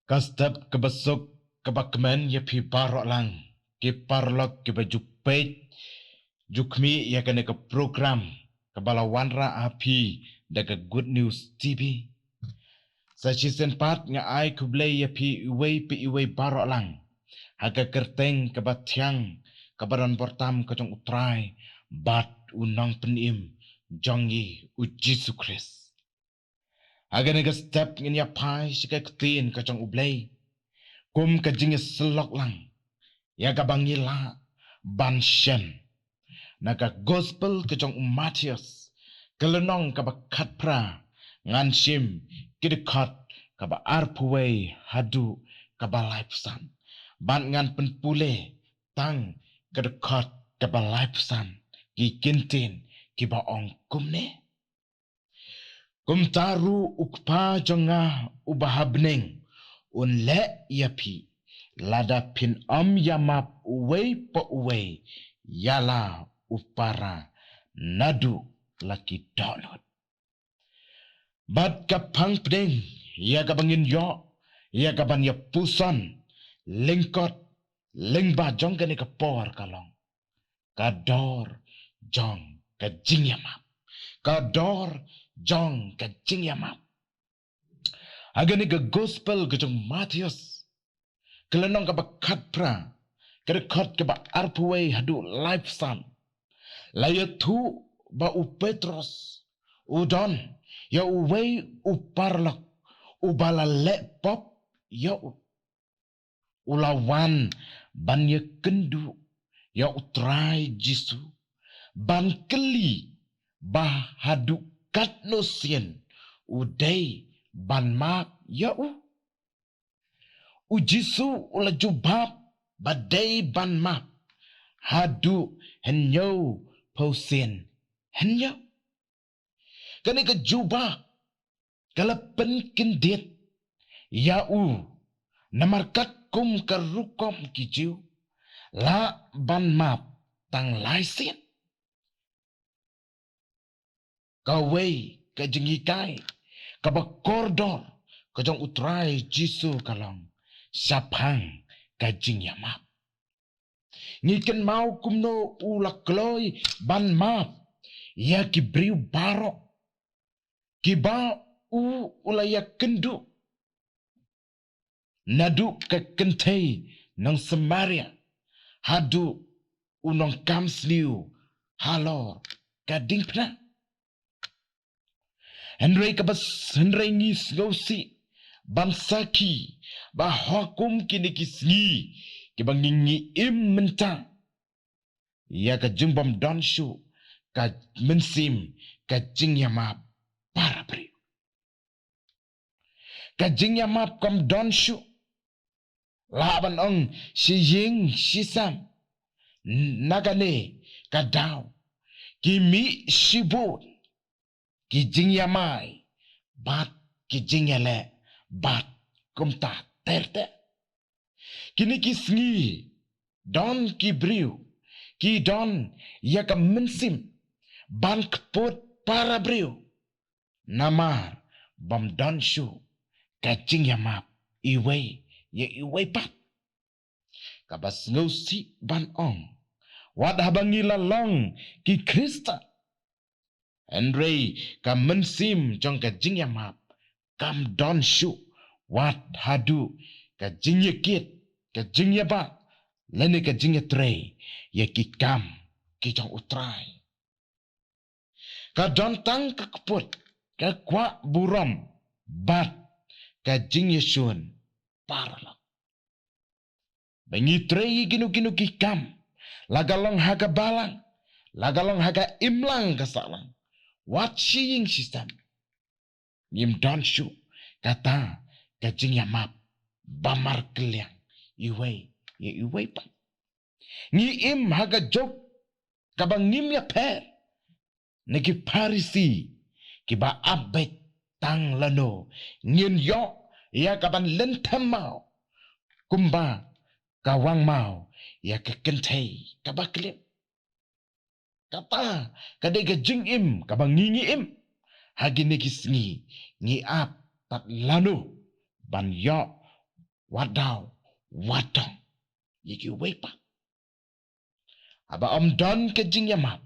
Kastap kebesok kebakmen ya pi parok lang. Ki parlok ki baju pej. Jukmi ya kena ke program. Kebalawanra api daga Good News TV. Sa season 4 nga ay kublay ya pi iway parok lang. Haga kerteng kebatiang kabaran portam kacang utrai. Bat unang penim. Jongi u Jesu Christ. Haga nega step ngin ya pai sikai ketin kacang ublay. Kum kajingnya selok lang. Ya kabangila ban shen. Naga gospel kacang Matius. Kelenong kaba katpra. Ngan shim kidekat kaba arpuway hadu kaba lifesan. Ban ngan penpule tang kidekat kaba lifesan. Ki kintin kiba ong kumne. Kum taru ukpa jonga ubahabneng. Unle yapi. Lada pin yamap uway pa uway. Yala upara nadu laki download. Bad kapang pdeng. Ya kabangin yo. Ya kaban ya pusan. Lingkot. Lingba jong kani kapor kalong. Kador jong kajing yamap. Kador jong kajing yamap. Agani ke gospel kejong Matius. Kelenong kaba katpra. Kedekat kaba arpuway hadu life san. Laya tu ba u Petros. Udon. Ya uway uparlak. Ubala lepop. Ya ulawan. Ban ya kendu. Ya utrai jisu. Ban keli. Bah hadu katnosien. Uday ban map. Ya Ujisu ula jubab badai ban map. Hadu henyo pausin henyo. Kani ke jubah kalapen kendit. Yau namarkat kum karukom kijiu. La ban map tang laisin. Kawai kajengikai kabak kordor kajong utrai jisu kalong. Sapang kajing yamap. Ngiken mau kumno ulak kloy ban map. Ya kibriu barok. Kiba ulaya kendu. Nadu ke kentay ng Samaria. Hadu unong kamsliu. Halor kading pna. Henry ngis ngausi. Bansaki bahakum kini kisngi kibang ngingi im mentang ya ka jumbam donshu ka mensim ka jingyamap para pri ka jingyamap kom donshu laban ong si ying si sam nagane ka daw kimi shibu ki jingyamai bat ki jingyale bat kumta terte. Kini kisngi don kibriu ki don yaka mensim ban kput para briu namar bam don shu kacing yamap iway ya iway pat kabas ngusi ban ong wad habangila long ki Krista Henry ka mensim jong kacing yamap kam don shu wat hadu ka jingye kit ka jingye ba lene ka jingye trey ya ki kam ki jong utrai ka don tang ka kput ka kwa buram bat ka jingye shun parlok bengi trey ginu ki kam lagalong haga balang lagalong haga imlang ka salang wat shiying sistem Nim don shu kata kajing yamap bamar keliang iway pa ngi im haga jok kabang nim ya per negi parisi kiba abet tang lano ngin yo ya kaban lentem mau kumba kawang mau ya kekentay kabaklim kata kadai kajing im kabang ngingi im hagi negis ngi ap tat lanu ban yo Wadaw, wadong, yaki wepa. Aba om don ke jing ya map.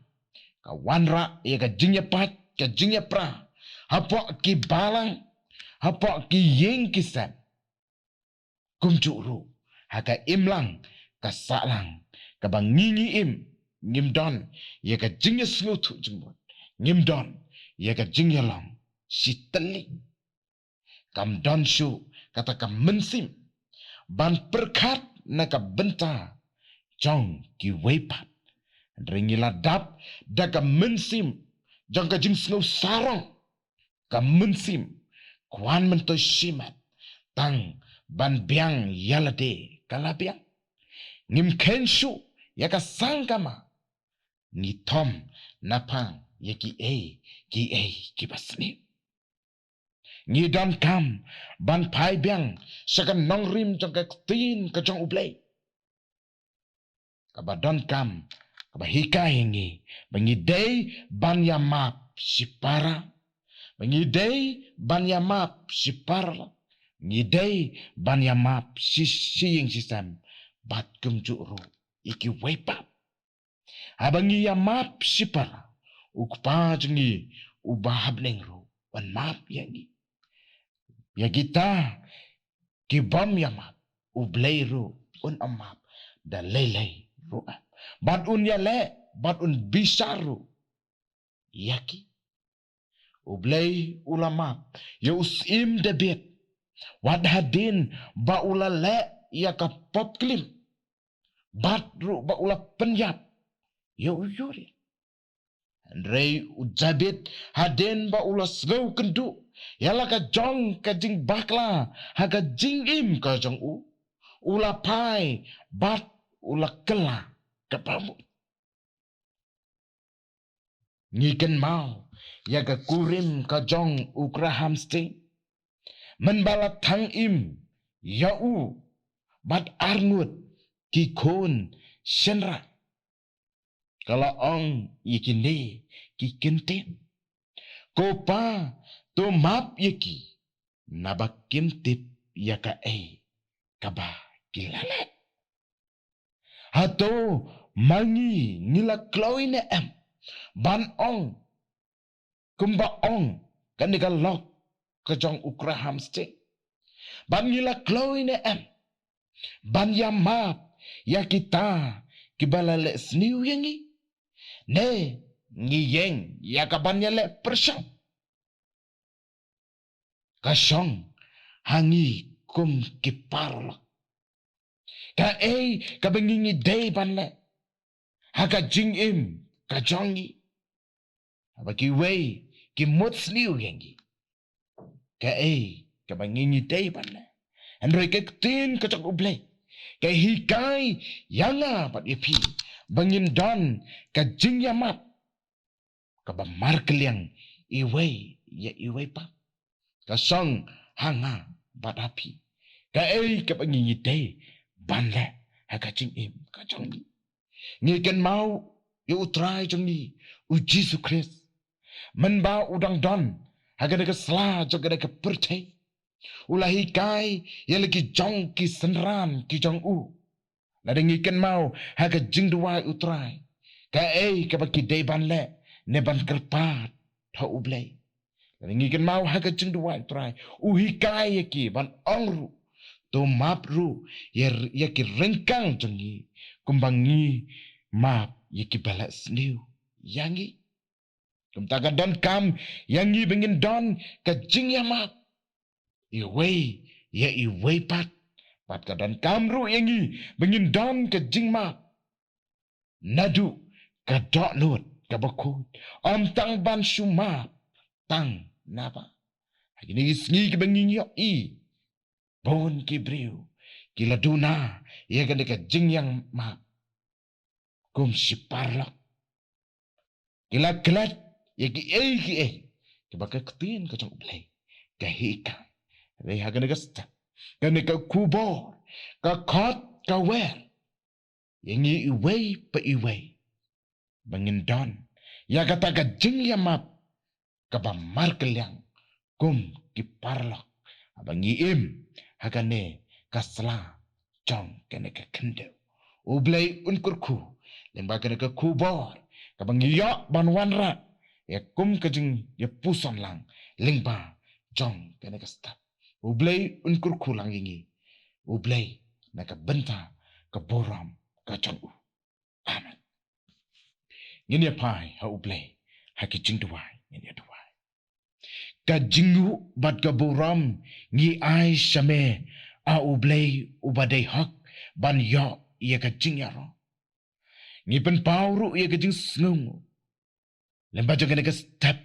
Ka wanra ya ka jing ya pat, ka jing ya pra. Hapok ki balang, hapok ki yeng ki sep. Kumcuk ru, haka imlang, ka salang, ka bang ngini im, ngim don, ya ka jing ya slutu jengmut. Ngim don, ya ka jing ya long, si teling. Kam don shu, kata kam mensim. Ban perkat na ka benta, jong ki wepat. Ringila dap, da ka mensim, jong ka jing snow sarong. Ka mensim, kwan mentoy simat, tang ban biang yalade kalabiang. Ngim kenshu, ya ka sangkama. Ni tom, napang, ya ki ki basni. Ngi don kam, ban pai biang, sakan nong rim jong ka tin ka jong ublay. Kaba don kam, kaba hikai ngi, bangi day ban ya map si para, bangi day ban ya map si para, ngi day ban ya map si siying sistem, bat kumjuk ru, iki wepap. Abangi ya map si para, ukpa jengi, ubahab neng ru, wan map yangi. Ya kita kibam ya map ublay ru un amap da lelay ru bat un ya le bat un bisaru yaki ublay ulama ya usim debit wad hadin ba ulale ya ka pop klim bat ru ba ula penyap ya uyuri Andrei ujabit hadin ba ula slow kendu yala ka jong ka jing bakla ha ka jing im ka jong ula pai bat ula kela ka pamu ngiken mau ya ka kurim ka jong ukra hamste menbala tang im ya bat arnut ki kon senra kalau ong yikini ki kenten kopa to map yiki nabakim tip yaka kaba kilalat hato mangi nila kloine ban ong kumba ong kanika lok kajong ukra hamste ban nila kloine ban ya map ya kita kibalale sniu yangi ne ngiyeng ya kabannya le persang kasong hangi kum kiparla ka kabengingi day banle haka jing im ka jongi abaki way ki motsniu yangi ka kabengingi day banle androi ke tin ka chok ublay ka hikai yanga pat ipi bangin don ka jing yamat ka ba markeliang iway ya iway pa ka song hanga badapi ka ka pangingite banle ha ka jing im ka jongi ngiken mau yu utrai jongi u Jesus Christ men ba udang don ha ka sla joga ka pertai ulahi kai ya lagi jong ki senran ki jong Ladang ikan mau haga jing dua utrai. Ka ka baki day ban le ne ban kerpat tha ublay. Ladang ikan mau haga jing dua utrai. Uhikai yaki ban ongru. To map ru yaki rengkang jengi. Kumbangi map yaki balas new. Yangi. Kumtaga don kam yangi bengin don ka jing ya map. Iway ya iway pat. Pat kadan kamru yangi bengin don ke jingma nadu ka dok nut ka bakut om tang ban shuma tang napa hagini sngi ke bengin yo bon ki briu ki laduna ye kan ka jing yang ma kum siparla kila klat ye ki ki bakal ketin ka jong play ka hika re hagani ka sta Kani ka kubor, ka kot, ka wer. Yang iway pa iway. Bangin don. Ya kata ka jing ya map. Ka ba markelyang. Kum ki parlak. Abang iim. Hakane kasla jong kene ka kendo ublay unkurku lemba kene ka kubor kabang yo banwanra ya kum kajing ya puson lang lingba jong kene ka stap ublay unkurku lang ingi ublay na ka benta ka boram ka jong u amen ngini pai ha ublay ha kijing duwai ngini duwai ka jingu bat ka boram ngi ai shame a ublay ubadai hak ban yo ia ka jing yaro ngi pen pauru ia ka jing snung lemba jong kene ka step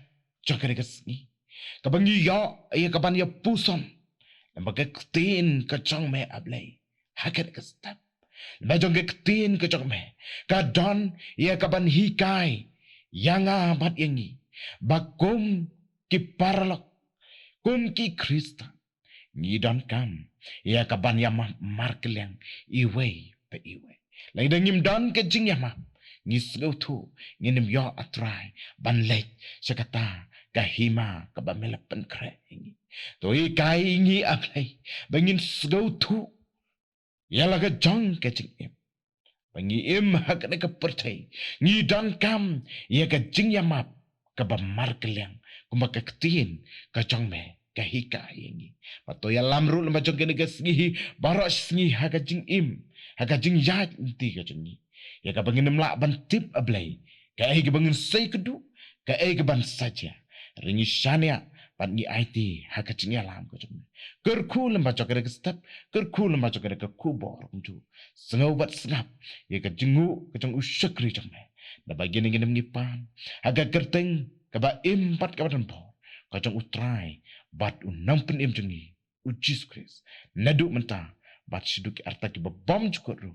jong kene ka sngi ka bangi yo ia ka ban ya puson lemba ka tin ka jong me ablay ha kene ka step lemba jong ka tin ka jong me ka don ia ka ban hikai yanga bat yangi bakum ki parlok kum ki krista ni don kam ia ka ban yama markeleng iwe pe iwe lai dangim don ke jing yama ni sgau tu ni nim yo atrai ban lek sakata ka hima ka ba melapan kre ni to i kai ni aplai bangin sgau tu ya la ka jong ke jing im bangi im ha ka pertai ni don kam ia ka jing yama ka ba markeleng kuma ka tin ka jong me ka hika yengi pato ya lamru lama jong kene ka sngi baro sngi ha ka jing im ha ka jing ya inti ka jingi ya ka bangin mla ban tip ablay ka ai ka bangin sai kedu ka ai ka ban saja ringi shania ban ni IT ha ka jing ya lam ka jing ker ku lama jong kene ka step ker ku lama jong kene ka kubor kunju sengau bat sengap ya ka jingu ka jong usyakri jong me na bagian nginem ngipan ha ka kerteng ka ba impat ka ban po ka jong utrai bat unampun im jengi ujis kris nadu menta bat siduki arta ki babam cukup ru